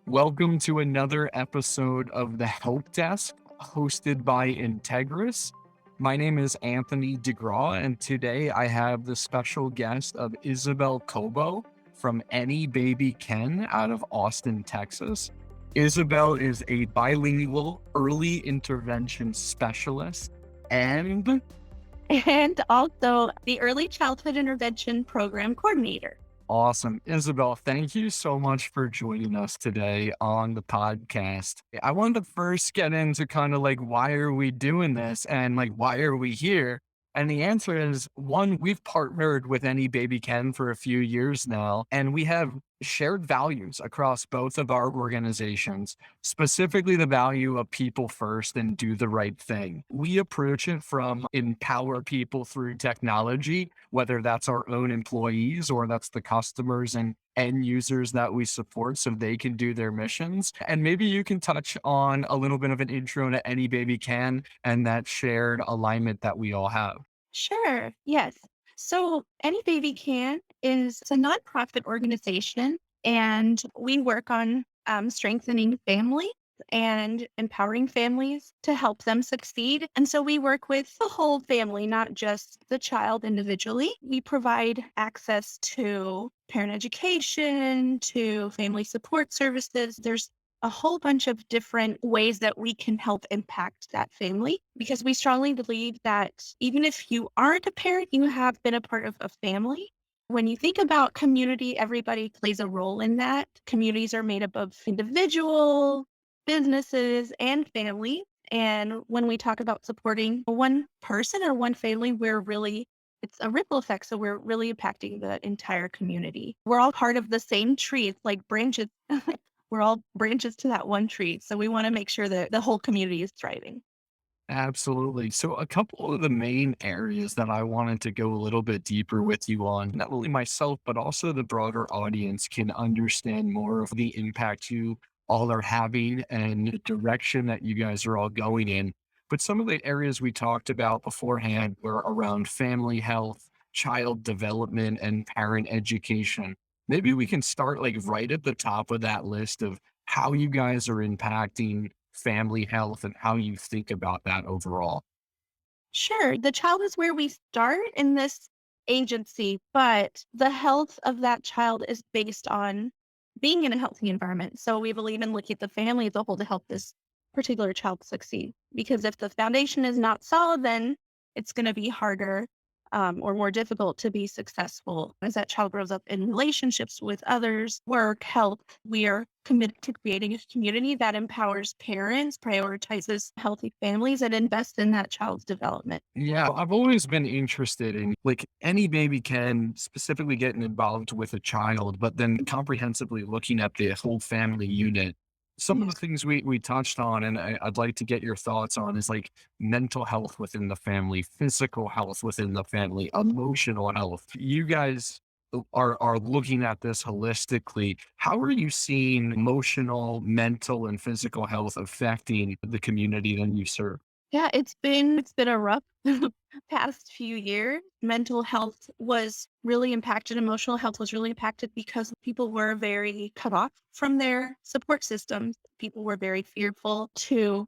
Welcome to another episode of the Helpdesk hosted by Integris. My name is Anthony DeGraw, and today I have the special guest of Isabel Cobo from Any Baby Can out of Austin, Texas. Isabel is a bilingual early intervention specialist and and also the Early Childhood Intervention Program Coordinator. awesome. Isabel, thank you so much for joining us today on the podcast. I wanted to first get into kind of like, why are we doing this and like, why are we here? And the answer is one, we've partnered with Any Baby Can for a few years now, and we have shared values across both of our organizations, specifically the value of people first and do the right thing. We approach it from empower people through technology, whether that's our own employees or that's the customers and end users that we support so they can do their missions. And maybe you can touch on a little bit of an intro to Any Baby Can and that shared alignment that we all have. Sure, yes. So, Any Baby Can is a nonprofit organization, and we work on strengthening families and empowering families to help them succeed. And so we work with the whole family, not just the child individually. We provide access to parent education, to family support services. There's a whole bunch of different ways that we can help impact that family because we strongly believe that even if you aren't a parent, you have been a part of a family. When you think about community, everybody plays a role in that. Communities are made up of individuals, businesses, and family. And when we talk about supporting one person or one family, it's a ripple effect. So we're really impacting the entire community. We're all part of the same tree. It's like branches. We're all branches to that one tree. So we want to make sure that the whole community is thriving. Absolutely. So, a couple of the main areas that I wanted to go a little bit deeper with you on, not only myself, but also the broader audience can understand more of the impact you all are having and the direction that you guys are all going in. But some of the areas we talked about beforehand were around family health, child development, and parent education. Maybe we can start like right at the top of that list of how you guys are impacting family health and how you think about that overall. Sure. The child is where we start in this agency, but the health of that child is based on being in a healthy environment. So we believe in looking at the family as a whole to help this particular child succeed. Because if the foundation is not solid, then it's going to be harder or more difficult to be successful as that child grows up in relationships with others, work, health. We are committed to creating a community that empowers parents, prioritizes healthy families, and invests in that child's development. Yeah, I've always been interested in like Any Baby Can specifically getting involved with a child, but then comprehensively looking at the whole family unit. Some of the things we touched on, and I'd like to get your thoughts on, is like mental health within the family, physical health within the family, emotional health. You guys are looking at this holistically. How are you seeing emotional, mental, and physical health affecting the community that you serve? Yeah, it's been a rough past few years. Mental health was really impacted. Emotional health was really impacted because people were very cut off from their support systems. People were very fearful to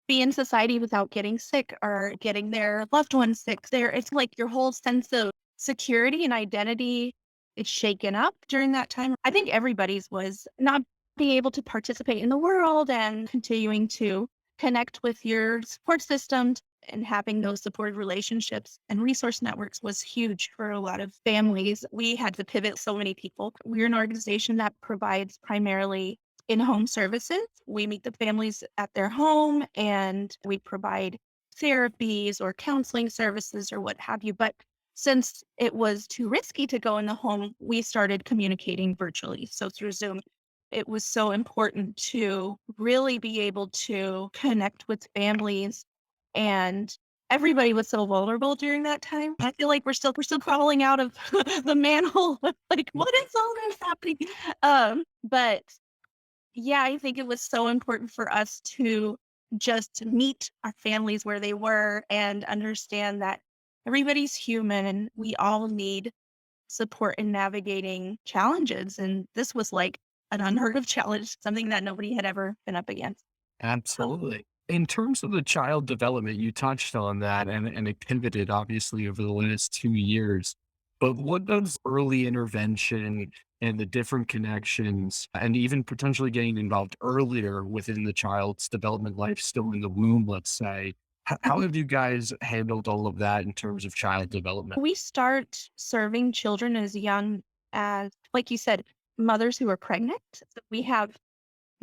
be in society without getting sick or getting their loved ones sick. It's like your whole sense of security and identity is shaken up during that time. I think everybody's was not being able to participate in the world and continuing to connect with your support systems and having those supported relationships and resource networks was huge for a lot of families. We had to pivot so many people. We're an organization that provides primarily in-home services. We meet the families at their home and we provide therapies or counseling services or what have you. But since it was too risky to go in the home, we started communicating virtually. So through Zoom, it was so important to really be able to connect with families and everybody was so vulnerable during that time. I feel like we're still crawling out of the manhole. Like, what is all this happening? But yeah, I think it was so important for us to just meet our families where they were and understand that everybody's human and we all need support in navigating challenges. And this was like an unheard of challenge, something that nobody had ever been up against. So Absolutely. In terms of the child development, you touched on that and it pivoted obviously over the last 2 years. But what does early intervention and the different connections and even potentially getting involved earlier within the child's development life, still in the womb, let's say, how have you guys handled all of that in terms of child development? we start serving children as young as, like you said, mothers who are pregnant. So we have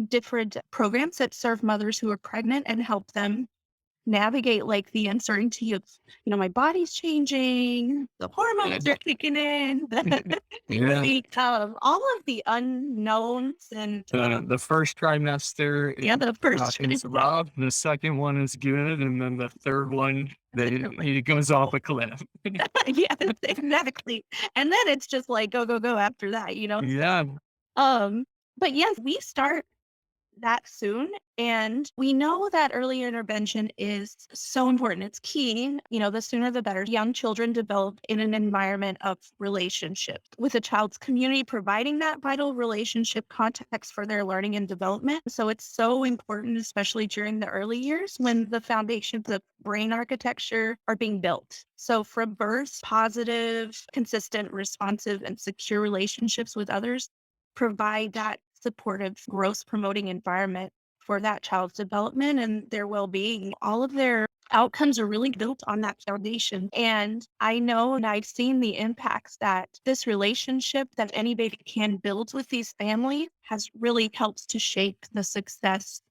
different programs that serve mothers who are pregnant and help them navigate like the uncertainty of, my body's changing, the hormones are kicking in, Yeah. all of the unknowns and The first trimester yeah, the first is rough, the second one is good, and then the third one, it goes off a cliff. yeah, exactly. And then it's just like go, go, go after that. Yeah, Um, but yes, we start that soon. And we know that early intervention is so important. It's key. The sooner the better. Young children develop in an environment of relationship with a child's community, providing that vital relationship context for their learning and development. So it's so important, especially during the early years when the foundations of brain architecture are being built. So from birth, positive, consistent, responsive, and secure relationships with others provide that supportive, growth promoting environment for that child's development and their well being. All of their outcomes are really built on that foundation. And I know and I've seen the impacts that this relationship that any baby can build with these families has really helped to shape the success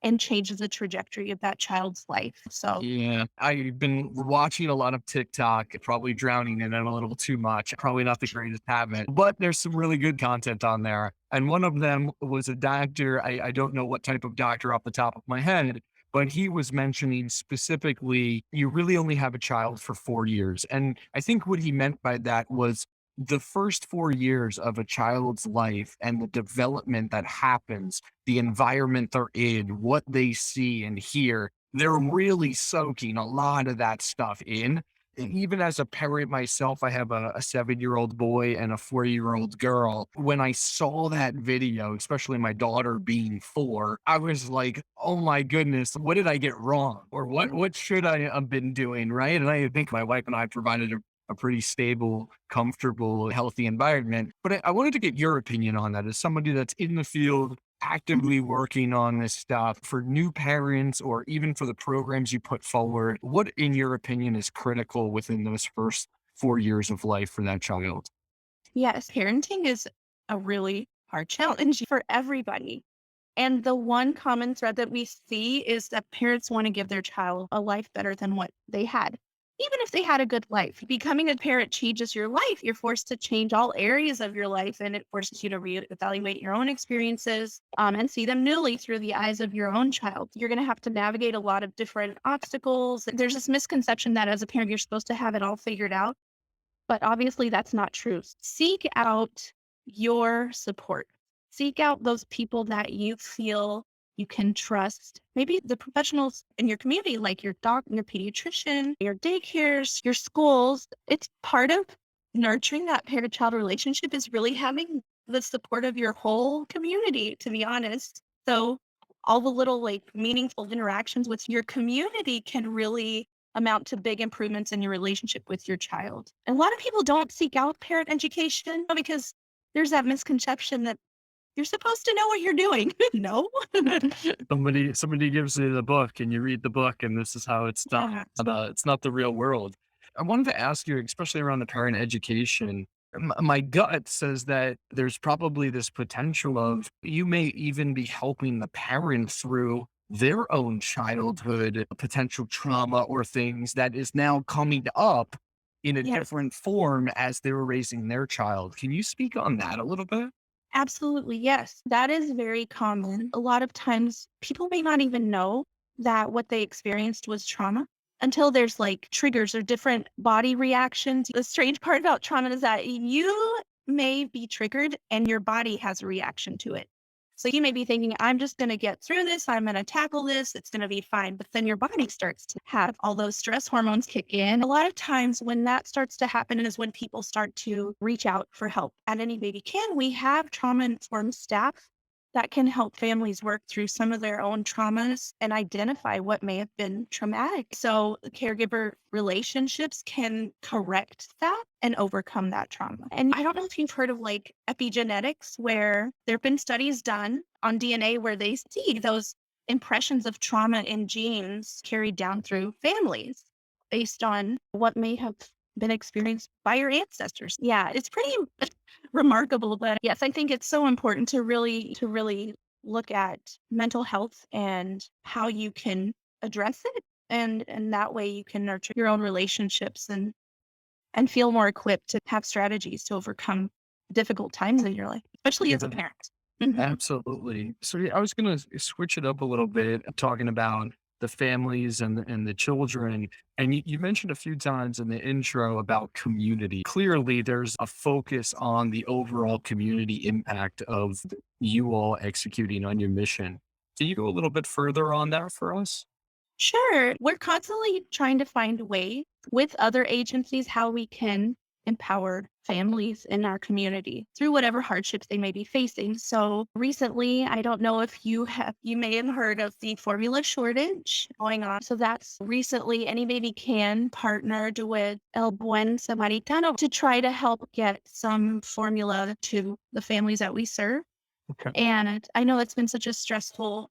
and changes the trajectory of that child's life. So, yeah. I've been watching a lot of TikTok, probably drowning in it a little too much. Probably not the greatest habit, but there's some really good content on there. And one of them was a doctor. I don't know what type of doctor off the top of my head, but he was mentioning specifically, you really only have a child for 4 years. And I think what he meant by that was the first 4 years of a child's life and the development that happens, the environment they're in, what they see and hear, they're really soaking a lot of that stuff in. And even as a parent myself, I have a 7-year-old boy and a 4-year-old girl. When I saw that video, especially my daughter being 4, I was like, oh my goodness, what did I get wrong? Or what should I have been doing? Right. And I think my wife and I provided a pretty stable, comfortable, healthy environment. But I wanted to get your opinion on that as somebody that's in the field, actively working on this stuff for new parents or even for the programs you put forward. What, in your opinion, is critical within those first 4 years of life for that child? yes, parenting is a really hard challenge for everybody. And the one common thread that we see is that parents want to give their child a life better than what they had. Even if they had a good life, becoming a parent changes your life. You're forced to change all areas of your life, and it forces you to reevaluate your own experiences and see them newly through the eyes of your own child. You're going to have to navigate a lot of different obstacles. There's this misconception that as a parent, you're supposed to have it all figured out. But obviously, that's not true. Seek out your support. Seek out those people that you feel you can trust. Maybe the professionals in your community, like your doctor, your pediatrician, your daycares, your schools. It's part of nurturing that parent child relationship is really having the support of your whole community, to be honest. So, all the little like meaningful interactions with your community can really amount to big improvements in your relationship with your child. And a lot of people don't seek out parent education because there's that misconception that you're supposed to know what you're doing. No. Somebody gives you the book and you read the book and this is how it's done. Yeah. It's not the real world. I wanted to ask you, especially around the parent education. My gut says that there's probably this potential of you may even be helping the parent through their own childhood potential trauma or things that is now coming up in a Yes, different form as they were raising their child. Can you speak on that a little bit? absolutely. Yes. That is very common. A lot of times people may not even know that what they experienced was trauma until there's like triggers or different body reactions. The strange part about trauma is that you may be triggered and your body has a reaction to it. So you may be thinking, I'm just going to get through this. I'm going to tackle this. It's going to be fine. But then your body starts to have all those stress hormones kick in. A lot of times when that starts to happen is when people start to reach out for help. At Any Baby Can, we have trauma-informed staff that can help families work through some of their own traumas and identify what may have been traumatic. So, caregiver relationships can correct that and overcome that trauma. And I don't know if you've heard of like epigenetics, where there have been studies done on DNA where they see those impressions of trauma in genes carried down through families based on what may have been experienced by your ancestors. Yeah, it's pretty remarkable. But yes, I think it's so important to really look at mental health and how you can address it. And that way you can nurture your own relationships and feel more equipped to have strategies to overcome difficult times in your life, especially as a Yeah. parent. Mhm. Absolutely. So yeah, I was going to switch it up a little bit, talking about the families and the children. And you mentioned a few times in the intro about community. Clearly, there's a focus on the overall community impact of you all executing on your mission. Can you go a little bit further on that for us? Sure. We're constantly trying to find ways with other agencies how we can empower families in our community through whatever hardships they may be facing. So recently, I don't know if you may have heard of the formula shortage going on. So that's recently Any Baby Can partnered with El Buen Samaritano to try to help get some formula to the families that we serve. Okay. And I know it's been such a stressful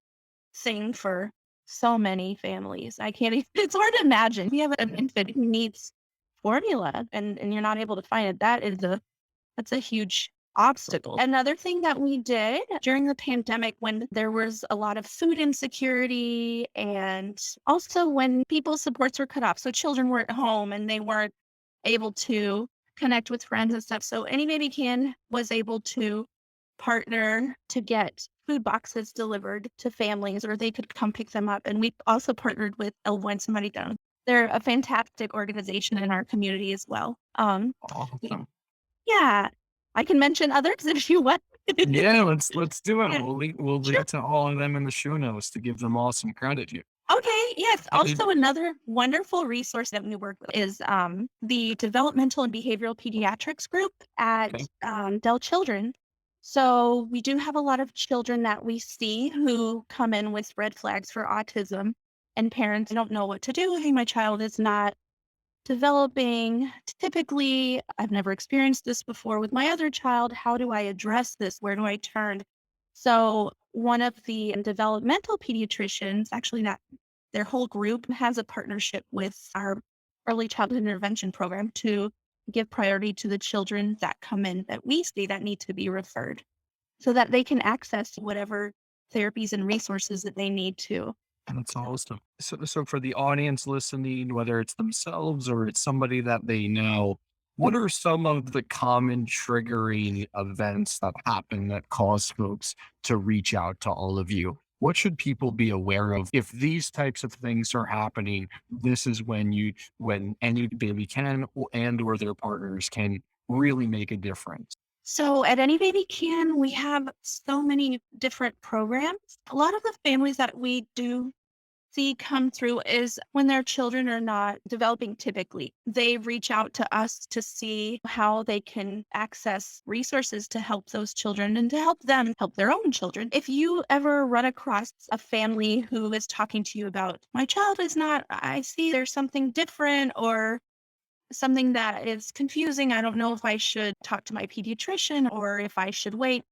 thing for so many families. I can't even it's hard to imagine. If you have an infant who needs formula and you're not able to find it, that's a huge obstacle. Another thing that we did during the pandemic, when there was a lot of food insecurity and also when people's supports were cut off. So children were at home and they weren't able to connect with friends and stuff. So Any Baby Can was able to partner to get food boxes delivered to families, or they could come pick them up. And we also partnered with El Buen Samaritano. They're a fantastic organization in our community as well. Awesome. Yeah, I can mention others if you want. Yeah, let's do it. Yeah, We'll sure. link to all of them in the show notes to give them all some credit here. Okay, yes. Uh, Also, another wonderful resource that we work with is the Developmental and Behavioral Pediatrics group at Okay. Dell Children. So we do have a lot of children that we see who come in with red flags for autism, and parents don't know what to do. Hey, my child is not developing. Typically, I've never experienced this before with my other child. How do I address this? Where do I turn? So, one of the developmental pediatricians, actually, not their whole group, has a partnership with our early childhood intervention program to give priority to the children that come in that we see that need to be referred so that they can access whatever therapies and resources that they need to. That's awesome. So for the audience listening, whether it's themselves or it's somebody that they know, what are some of the common triggering events that happen that cause folks to reach out to all of you? What should people be aware of if these types of things are happening? This is when any baby can and or their partners can really make a difference. So at Any Baby Can, we have so many different programs. A lot of the families that we do see come through is when their children are not developing typically. They reach out to us to see how they can access resources to help those children and to help them help their own children. If you ever run across a family who is talking to you about, my child is not, I see there's something different or something that is confusing. I don't know if I should talk to my pediatrician or if I should wait.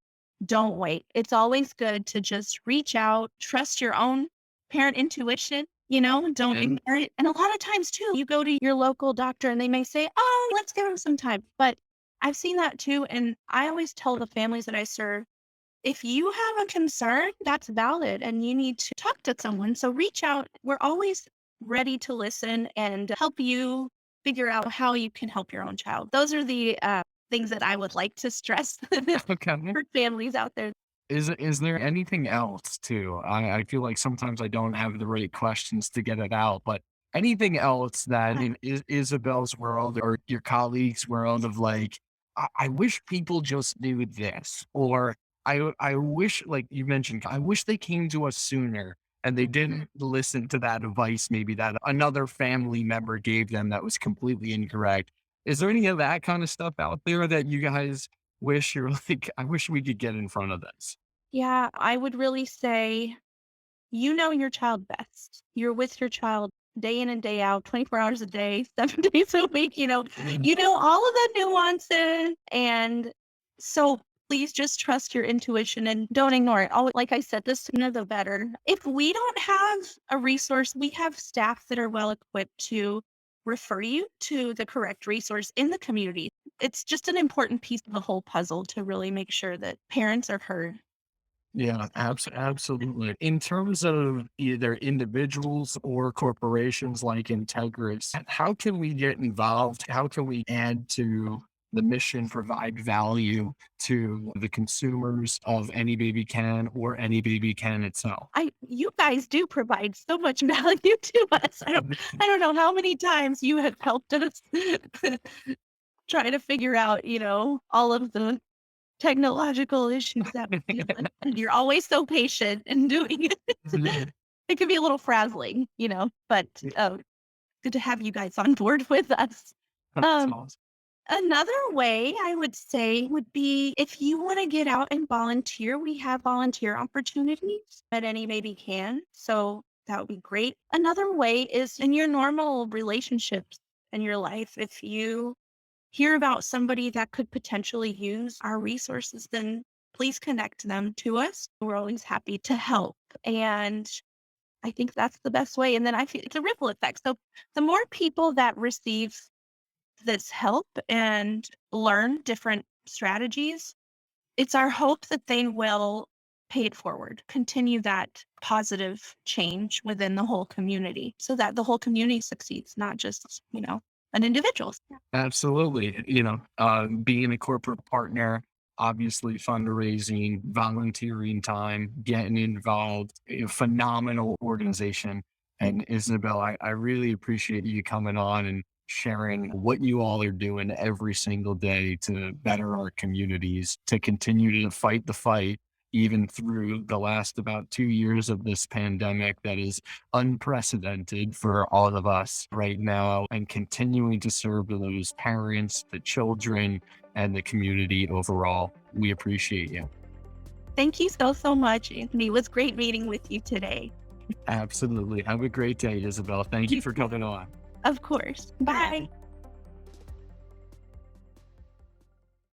Don't wait. It's always good to just reach out, trust your own parent intuition, don't And ignore it. And a lot of times too, you go to your local doctor and they may say, "Oh, let's give him some time." But I've seen that too. And I always tell the families that I serve, if you have a concern, that's valid and you need to talk to someone. So reach out. We're always ready to listen and help you figure out how you can help your own child. Those are the things that I would like to stress okay. for families out there. Is there anything else too? I feel like sometimes I don't have the right questions to get it out, but anything else that in Isabel's world or your colleagues' world of like, I wish people just knew this, or I wish, like you mentioned, I wish they came to us sooner and they didn't listen to that advice maybe that another family member gave them that was completely incorrect. Is there any of that kind of stuff out there that you guys wish you're like, I wish we could get in front of this? Yeah, I would really say you know your child best. You're with your child day in and day out, 24 hours a day, 7 days a week, you know all of the nuances. And so please just trust your intuition and don't ignore it. Like I said, the sooner the better. If we don't have a resource, we have staff that are well equipped to refer you to the correct resource in the community. It's just an important piece of the whole puzzle to really make sure that parents are heard. Yeah, absolutely. In terms of either individuals or corporations like Integris, how can we get involved? How can we add to the mission, provide value to the consumers of Any Baby Can or Any Baby Can itself? You guys do provide so much value to us. I don't know how many times you have helped us try to figure out, all of the technological issues that we deal with. And you're always so patient in doing it. It can be a little frazzling, but good to have you guys on board with us. That's Um, awesome. Another way I would say would be if you want to get out and volunteer, we have volunteer opportunities at Any Baby Can. So that would be great. Another way is in your normal relationships in your life. If you hear about somebody that could potentially use our resources, then please connect them to us. We're always happy to help. And I think that's the best way. And then I feel it's a ripple effect. So the more people that receive this help and learn different strategies, it's our hope that they will pay it forward, continue that positive change within the whole community so that the whole community succeeds, not just, an individual. Absolutely. Being a corporate partner, obviously fundraising, volunteering time, getting involved, a phenomenal organization. And Isabel, I really appreciate you coming on and sharing what you all are doing every single day to better our communities, to continue to fight the fight, even through the last about 2 years of this pandemic that is unprecedented for all of us right now, and continuing to serve those parents, the children, and the community overall. We appreciate you. Thank you so, so much, Anthony. It was great meeting with you today. Absolutely. Have a great day, Isabel. Thank you for coming on. Of course. Bye.